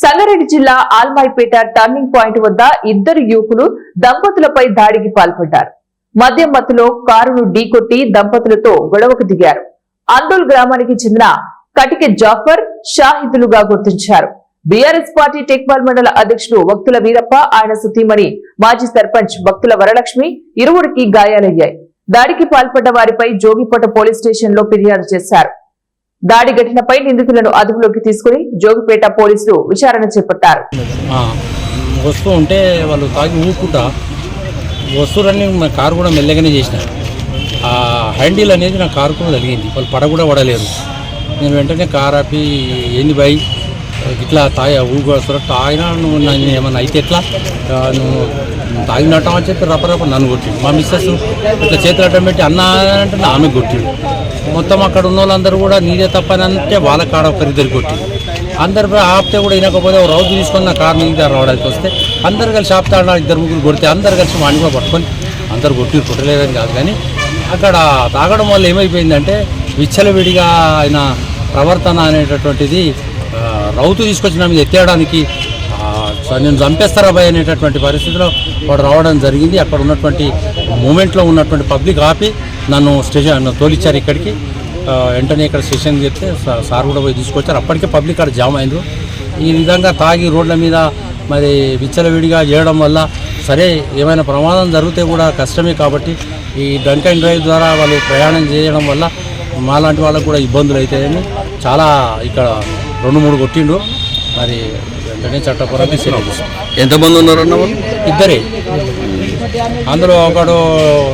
సంగారెడ్డి జిల్లా ఆల్మాయిపేట turning point వద్ద ఇద్దరు యువకులు దంపతులపై దాడికి పాల్పడ్డారు. మద్యం మత్తులో కారును ఢీకొట్టి దంపతులతో గొడవకు దిగారు. అందోల్ గ్రామానికి చెందిన కటికె జాఫర్ షాహిదులుగా గుర్తించారు. బీఆర్ఎస్ పార్టీ టెక్మాల్ మండల అధ్యక్షుడు వక్తుల వీరప్ప, ఆయన సుతీమణి మాజీ సర్పంచ్ భక్తుల వరలక్ష్మి ఇరువురికి గాయాలయ్యాయి. దాడికి పాల్పడ్డ వారిపై జోగిపేట పోలీస్ స్టేషన్ లో ఫిర్యాదు చేశారు. దాడి ఘటనపై నిందితులను అదుపులోకి తీసుకుని జోగిపేట పోలీసులు విచారణ చేపట్టారు. వస్తూ ఉంటే వాళ్ళు తాగి ఊరుకుంటా వస్తువులన్నీ నా కారు కూడా మెల్లగానే చేసిన. ఆ హ్యాండిల్ అనేది నా కారు కూడా తగిలింది. వాళ్ళు పడ కూడా పడలేరు. నేను వెంటనే కారు ఆపి ఏంది బై ఇట్లా ఊగు వస్తారు తాగినా నువ్వు నన్ను ఏమన్నా అయితే ఎట్లా నువ్వు తాగినట్టం అని చెప్పి రపరప నన్ను కొట్టిండు. మా మిస్సెస్ ఇట్లా చేతులు అడ్డం పెట్టి అన్న అంటే ఆమె కొట్టిండు. మొత్తం అక్కడ ఉన్న వాళ్ళందరూ కూడా నీదే తప్పనంటే వాళ్ళ కాడ ఒకరిద్దరు కొట్టిండు. అందరు ఆపితే కూడా వినకపోతే రౌతు తీసుకొని నా కారు మీద రావడానికి వస్తే అందరు కలిసి ఆపుతాడు. ఇద్దరు ముగ్గురు కొడితే అందరు కలిసి వాడిని కూడా పట్టుకొని అందరు కొట్టలేదని కాదు. కానీ అక్కడ తాగడం వల్ల ఏమైపోయిందంటే విచ్చలవిడిగా ఆయన ప్రవర్తన అనేటటువంటిది రౌతు తీసుకొచ్చి నా మీద ఎత్తేయడానికి నేను చంపేస్తారా భయ అనేటటువంటి పరిస్థితిలో వాడు రావడం జరిగింది. అక్కడ ఉన్నటువంటి మూమెంట్లో ఉన్నటువంటి పబ్లిక్ ఆపి నన్ను స్టేషన్ తోలిచ్చారు ఇక్కడికి. వెంటనే ఇక్కడ స్టేషన్కి చెప్తే సార్ కూడా పోయి తీసుకొచ్చారు. అప్పటికే పబ్లిక్ అక్కడ జామ్ అయింది. ఈ విధంగా తాగి రోడ్ల మీద మరి విచ్చలవిడిగా చేయడం వల్ల సరే ఏమైనా ప్రమాదం జరిగితే కూడా కష్టమే. కాబట్టి ఈ డ్రంక్ అండ్ డ్రైవ్ ద్వారా వాళ్ళు ప్రయాణం చేయడం వల్ల మాలాంటి వాళ్ళకు కూడా ఇబ్బందులు అవుతాయని చాలా ఇక్కడ 2-3 కొట్టిండు. మరి వెంటనే చట్టపరంగా చర్యలు. ఎంతమంది ఉన్నారన్న? ఇద్దరే. అందులో ఒకడు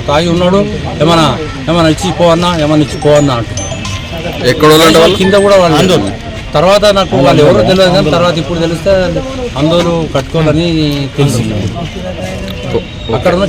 తాగి ఉన్నాడు. ఏమైనా ఇచ్చిపోవన్నా అంటు ఎక్కడ కింద కూడా వాళ్ళు అందరూ. తర్వాత నాకు వాళ్ళు ఎవరో తెలియదు కానీ తర్వాత ఇప్పుడు తెలిస్తే అందరూ కట్టుకోవాలని తెలిసింది. అక్కడ ఉన్న